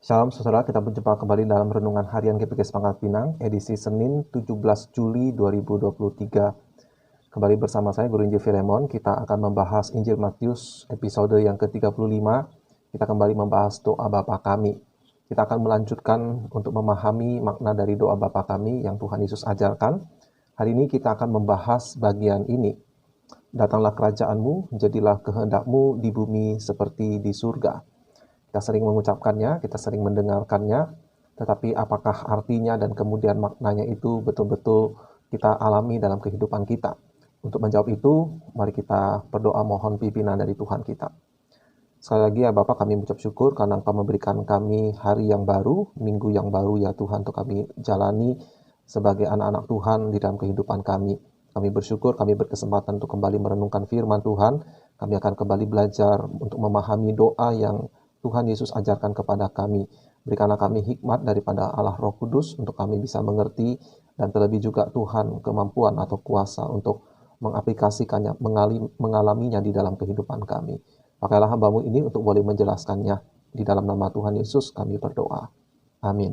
Shalom saudara, kita berjumpa kembali dalam Renungan Harian GPG Pangkal Pinang, edisi Senin 17 Juli 2023. Kembali bersama saya, Guru Injil Filemon. Kita akan membahas Injil Matius episode yang ke-35. Kita kembali membahas doa Bapa kami. Kita akan melanjutkan untuk memahami makna dari doa Bapa kami yang Tuhan Yesus ajarkan. Hari ini kita akan membahas bagian ini. Datanglah kerajaanmu, jadilah kehendakmu di bumi seperti di surga. Kita sering mengucapkannya, kita sering mendengarkannya, tetapi apakah artinya dan kemudian maknanya itu betul-betul kita alami dalam kehidupan kita? Untuk menjawab itu, mari kita berdoa mohon pimpinan dari Tuhan kita. Sekali lagi ya Bapak, kami mengucap syukur karena Engkau memberikan kami hari yang baru, minggu yang baru ya Tuhan, untuk kami jalani sebagai anak-anak Tuhan di dalam kehidupan kami. Kami bersyukur, kami berkesempatan untuk kembali merenungkan firman Tuhan. Kami akan kembali belajar untuk memahami doa yang Tuhan Yesus ajarkan kepada kami. Berikanlah kami hikmat daripada Allah Roh Kudus untuk kami bisa mengerti, dan terlebih juga Tuhan kemampuan atau kuasa untuk mengaplikasikannya, mengalaminya di dalam kehidupan kami. Pakailah hamba-Mu ini untuk boleh menjelaskannya. Di dalam nama Tuhan Yesus kami berdoa. Amin.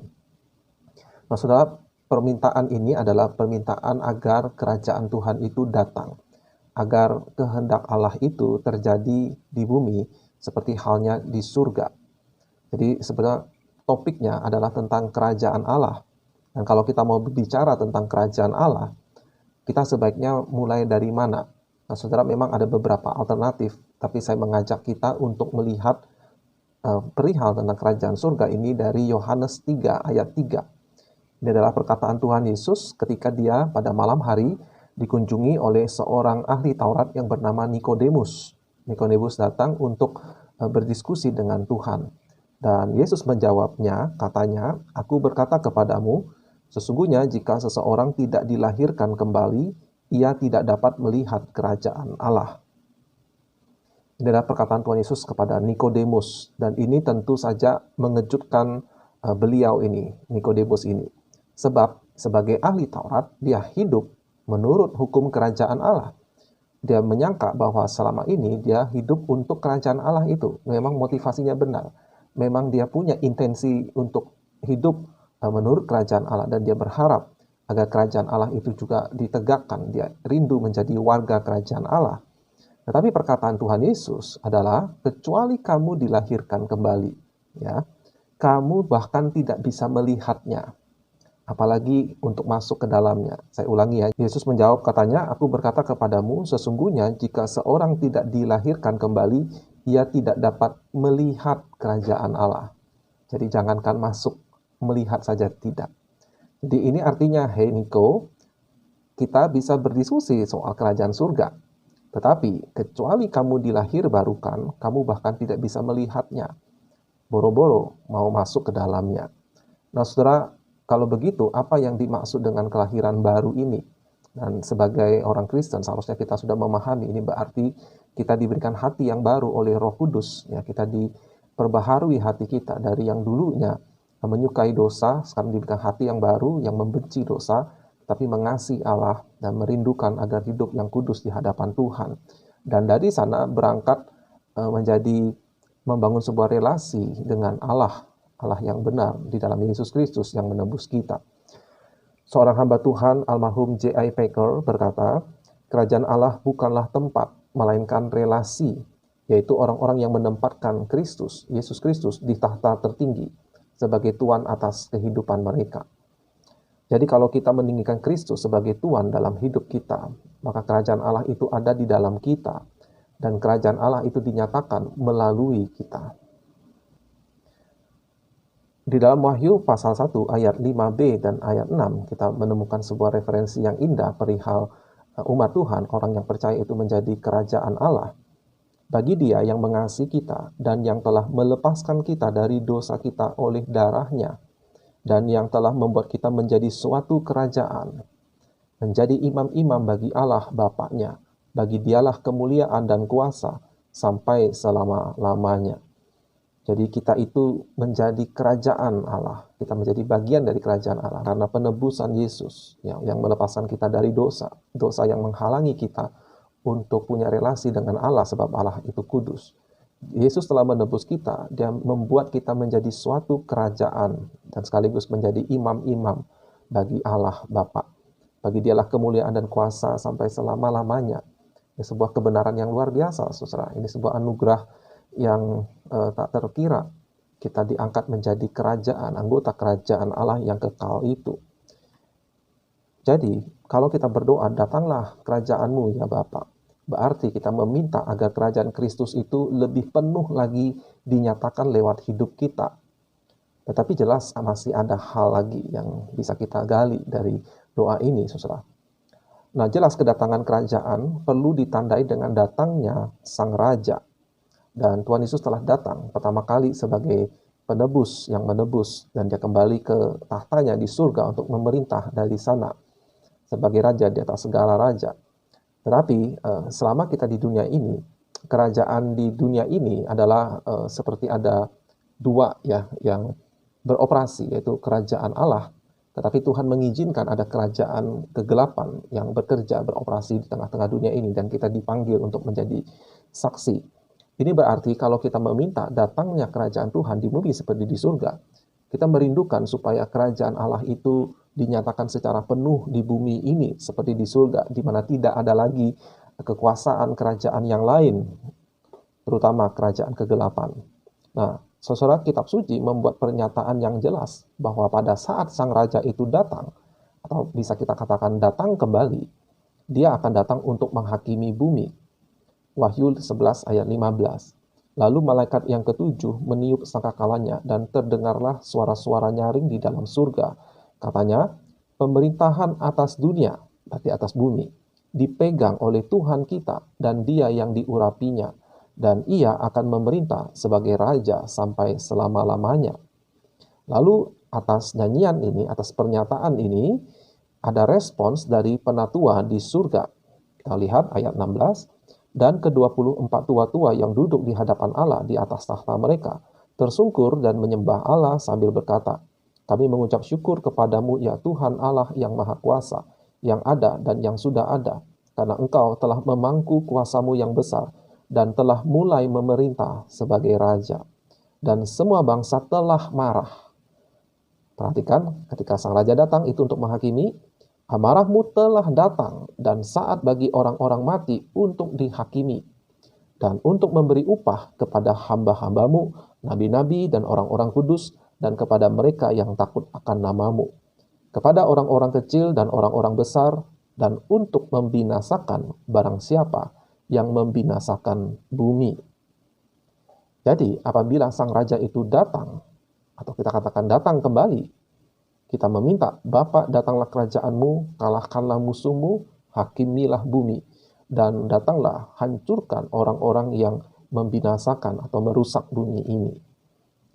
Nah saudara, permintaan ini adalah permintaan agar kerajaan Tuhan itu datang. Agar kehendak Allah itu terjadi di bumi seperti halnya di surga. Jadi sebenarnya topiknya adalah tentang kerajaan Allah. Dan kalau kita mau berbicara tentang kerajaan Allah, kita sebaiknya mulai dari mana? Nah, saudara, memang ada beberapa alternatif, tapi saya mengajak kita untuk melihat perihal tentang kerajaan surga ini dari Yohanes 3 ayat 3. Ini adalah perkataan Tuhan Yesus ketika dia pada malam hari dikunjungi oleh seorang ahli Taurat yang bernama Nikodemus. Nikodemus datang untuk berdiskusi dengan Tuhan. Dan Yesus menjawabnya, katanya, "Aku berkata kepadamu, sesungguhnya jika seseorang tidak dilahirkan kembali, ia tidak dapat melihat kerajaan Allah." Ini adalah perkataan Tuhan Yesus kepada Nikodemus. Dan ini tentu saja mengejutkan beliau ini, Nikodemus ini. Sebab sebagai ahli Taurat, dia hidup menurut hukum kerajaan Allah. Dia menyangka bahwa selama ini dia hidup untuk kerajaan Allah itu. Memang motivasinya benar. Memang dia punya intensi untuk hidup menurut kerajaan Allah. Dan dia berharap agar kerajaan Allah itu juga ditegakkan. Dia rindu menjadi warga kerajaan Allah. Tetapi perkataan Tuhan Yesus adalah, kecuali kamu dilahirkan kembali, ya, kamu bahkan tidak bisa melihatnya, apalagi untuk masuk ke dalamnya. Saya ulangi ya, Yesus menjawab katanya, "Aku berkata kepadamu, sesungguhnya jika seorang tidak dilahirkan kembali, ia tidak dapat melihat kerajaan Allah." Jadi jangankan masuk, melihat saja tidak. Jadi ini artinya, hei Niko, kita bisa berdiskusi soal kerajaan surga. Tetapi kecuali kamu dilahir barukan, kamu bahkan tidak bisa melihatnya. Boro-boro mau masuk ke dalamnya. Nah saudara, kalau begitu, apa yang dimaksud dengan kelahiran baru ini? Dan sebagai orang Kristen, seharusnya kita sudah memahami ini berarti kita diberikan hati yang baru oleh Roh Kudus. Ya, kita diperbaharui hati kita dari yang dulunya menyukai dosa, sekarang diberikan hati yang baru yang membenci dosa, tapi mengasihi Allah dan merindukan agar hidup yang kudus di hadapan Tuhan. Dan dari sana berangkat menjadi membangun sebuah relasi dengan Allah yang benar di dalam Yesus Kristus yang menebus kita. Seorang hamba Tuhan, almarhum J.I. Packer, berkata, kerajaan Allah bukanlah tempat, melainkan relasi, yaitu orang-orang yang menempatkan Kristus, Yesus Kristus, di tahta tertinggi sebagai Tuan atas kehidupan mereka. Jadi kalau kita meninggikan Kristus sebagai Tuan dalam hidup kita, maka kerajaan Allah itu ada di dalam kita, dan kerajaan Allah itu dinyatakan melalui kita. Di dalam Wahyu pasal 1 ayat 5b dan ayat 6, kita menemukan sebuah referensi yang indah perihal umat Tuhan, orang yang percaya itu menjadi kerajaan Allah. Bagi Dia yang mengasihi kita dan yang telah melepaskan kita dari dosa kita oleh darahnya, dan yang telah membuat kita menjadi suatu kerajaan, menjadi imam-imam bagi Allah Bapaknya, bagi Dialah kemuliaan dan kuasa sampai selama-lamanya. Jadi kita itu menjadi kerajaan Allah. Kita menjadi bagian dari kerajaan Allah karena penebusan Yesus yang melepaskan kita dari dosa. Dosa yang menghalangi kita untuk punya relasi dengan Allah sebab Allah itu kudus. Yesus telah menebus kita, dia membuat kita menjadi suatu kerajaan dan sekaligus menjadi imam-imam bagi Allah Bapa. Bagi dialah kemuliaan dan kuasa sampai selama-lamanya. Ini sebuah kebenaran yang luar biasa, saudara. Ini sebuah anugerah yang tak terkira. Kita diangkat menjadi kerajaan, anggota kerajaan Allah yang kekal itu. Jadi, kalau kita berdoa, datanglah kerajaan-Mu ya Bapa. Berarti kita meminta agar kerajaan Kristus itu lebih penuh lagi dinyatakan lewat hidup kita. Tetapi jelas masih ada hal lagi yang bisa kita gali dari doa ini, saudara. Nah, jelas kedatangan kerajaan perlu ditandai dengan datangnya Sang Raja. Dan Tuhan Yesus telah datang pertama kali sebagai penebus yang menebus. Dan dia kembali ke tahtanya di surga untuk memerintah dari sana sebagai raja di atas segala raja. Tetapi selama kita di dunia ini, kerajaan di dunia ini adalah seperti ada dua ya yang beroperasi, yaitu kerajaan Allah. Tetapi Tuhan mengizinkan ada kerajaan kegelapan yang bekerja, beroperasi di tengah-tengah dunia ini, dan kita dipanggil untuk menjadi saksi. Ini berarti kalau kita meminta datangnya kerajaan Tuhan di bumi seperti di surga, kita merindukan supaya kerajaan Allah itu dinyatakan secara penuh di bumi ini seperti di surga, di mana tidak ada lagi kekuasaan kerajaan yang lain, terutama kerajaan kegelapan. Nah, saudara, kitab suci membuat pernyataan yang jelas bahwa pada saat sang raja itu datang, atau bisa kita katakan datang kembali, dia akan datang untuk menghakimi bumi. Wahyu 11 ayat 15. Lalu malaikat yang ketujuh meniup sangkakalanya dan terdengarlah suara-suara nyaring di dalam surga. Katanya, pemerintahan atas dunia, berarti atas bumi, dipegang oleh Tuhan kita dan Dia yang diurapinya. Dan ia akan memerintah sebagai raja sampai selama-lamanya. Lalu atas nyanyian ini, atas pernyataan ini, ada respons dari penatua di surga. Kita lihat ayat 16. Dan ke-24 tua-tua yang duduk di hadapan Allah di atas tahta mereka, tersungkur dan menyembah Allah sambil berkata, kami mengucap syukur kepadamu ya Tuhan Allah yang Maha Kuasa, yang ada dan yang sudah ada, karena Engkau telah memangku kuasamu yang besar, dan telah mulai memerintah sebagai raja. Dan semua bangsa telah marah. Perhatikan, ketika sang raja datang itu untuk menghakimi, amarahmu telah datang dan saat bagi orang-orang mati untuk dihakimi. Dan untuk memberi upah kepada hamba-hambamu, nabi-nabi dan orang-orang kudus, dan kepada mereka yang takut akan namamu. Kepada orang-orang kecil dan orang-orang besar, dan untuk membinasakan barang siapa yang membinasakan bumi. Jadi apabila sang raja itu datang, atau kita katakan datang kembali, kita meminta, Bapa datanglah kerajaanmu, kalahkanlah musuhmu, hakimilah bumi, dan datanglah hancurkan orang-orang yang membinasakan atau merusak bumi ini.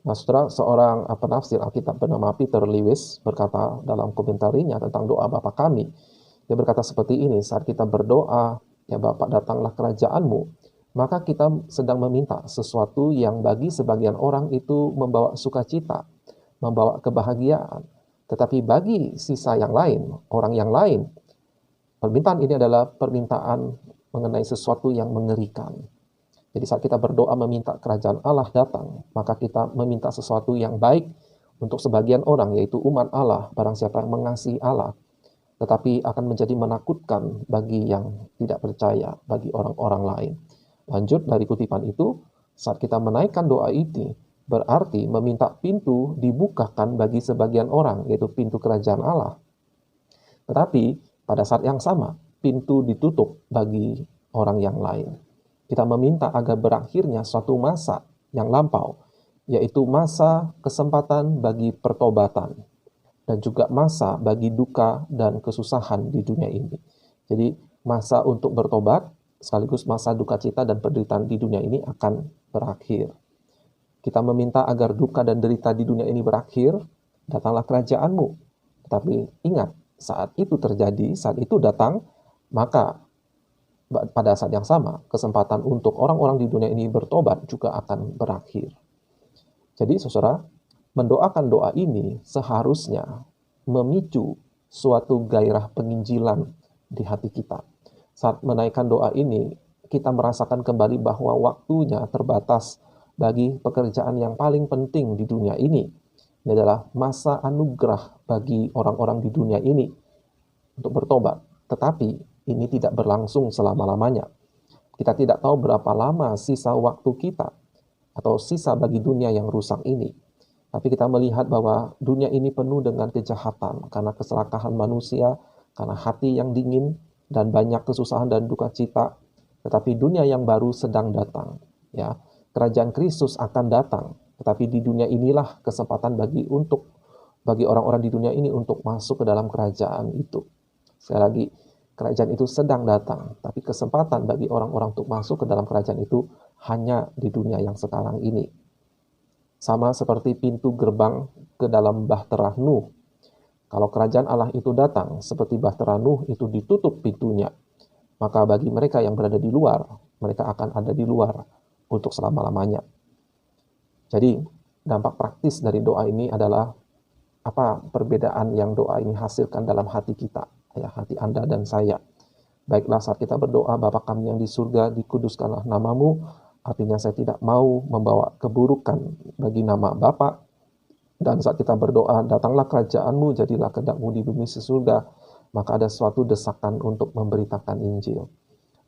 Nah, saudara, seorang penafsir Alkitab bernama Peter Lewis berkata dalam komentarinya tentang doa Bapa kami, dia berkata seperti ini, saat kita berdoa, ya Bapa datanglah kerajaanmu, maka kita sedang meminta sesuatu yang bagi sebagian orang itu membawa sukacita, membawa kebahagiaan. Tetapi bagi sisa yang lain, orang yang lain, permintaan ini adalah permintaan mengenai sesuatu yang mengerikan. Jadi saat kita berdoa meminta kerajaan Allah datang, maka kita meminta sesuatu yang baik untuk sebagian orang, yaitu umat Allah, barang siapa yang mengasihi Allah. Tetapi akan menjadi menakutkan bagi yang tidak percaya, bagi orang-orang lain. Lanjut dari kutipan itu, saat kita menaikkan doa ini, berarti meminta pintu dibukakan bagi sebagian orang, yaitu pintu kerajaan Allah. Tetapi pada saat yang sama, pintu ditutup bagi orang yang lain. Kita meminta agar berakhirnya suatu masa yang lampau, yaitu masa kesempatan bagi pertobatan, dan juga masa bagi duka dan kesusahan di dunia ini. Jadi masa untuk bertobat, sekaligus masa duka cita dan penderitaan di dunia ini akan berakhir. Kita meminta agar duka dan derita di dunia ini berakhir, datanglah kerajaanmu. Tetapi ingat, saat itu terjadi, saat itu datang, maka pada saat yang sama, kesempatan untuk orang-orang di dunia ini bertobat juga akan berakhir. Jadi saudara, mendoakan doa ini seharusnya memicu suatu gairah penginjilan di hati kita. Saat menaikkan doa ini, kita merasakan kembali bahwa waktunya terbatas bagi pekerjaan yang paling penting di dunia ini. Ini adalah masa anugerah bagi orang-orang di dunia ini untuk bertobat. Tetapi ini tidak berlangsung selama-lamanya. Kita tidak tahu berapa lama sisa waktu kita atau sisa bagi dunia yang rusak ini. Tapi kita melihat bahwa dunia ini penuh dengan kejahatan karena keserakahan manusia, karena hati yang dingin, dan banyak kesusahan dan duka cita. Tetapi dunia yang baru sedang datang. Ya, kerajaan Kristus akan datang. Tetapi di dunia inilah kesempatan bagi orang-orang di dunia ini untuk masuk ke dalam kerajaan itu. Sekali lagi, kerajaan itu sedang datang. Tapi kesempatan bagi orang-orang untuk masuk ke dalam kerajaan itu hanya di dunia yang sekarang ini. Sama seperti pintu gerbang ke dalam bahtera Nuh. Kalau kerajaan Allah itu datang, seperti bahtera Nuh itu ditutup pintunya, maka bagi mereka yang berada di luar, mereka akan ada di luar untuk selama-lamanya. Jadi, dampak praktis dari doa ini adalah apa perbedaan yang doa ini hasilkan dalam hati kita, ya, hati Anda dan saya. Baiklah saat kita berdoa, Bapa kami yang di surga, dikuduskanlah namamu. Artinya saya tidak mau membawa keburukan bagi nama Bapa. Dan saat kita berdoa, datanglah kerajaanmu, jadilah kehendakmu di bumi sesurga. Maka ada suatu desakan untuk memberitakan Injil.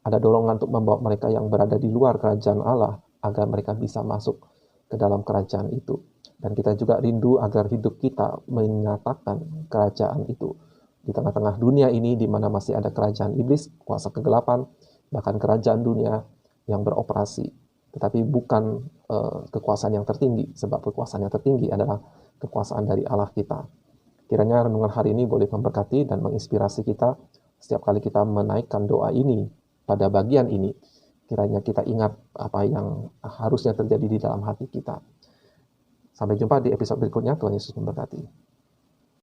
Ada dorongan untuk membawa mereka yang berada di luar kerajaan Allah, agar mereka bisa masuk ke dalam kerajaan itu. Dan kita juga rindu agar hidup kita menyatakan kerajaan itu. Di tengah-tengah dunia ini, di mana masih ada kerajaan iblis, kuasa kegelapan, bahkan kerajaan dunia yang beroperasi. Tetapi bukan kekuasaan yang tertinggi, sebab kekuasaan yang tertinggi adalah kekuasaan dari Allah kita. Kiranya renungan hari ini boleh memberkati dan menginspirasi kita setiap kali kita menaikkan doa ini pada bagian ini. Kiranya kita ingat apa yang harusnya terjadi di dalam hati kita. Sampai jumpa di episode berikutnya. Tuhan Yesus memberkati.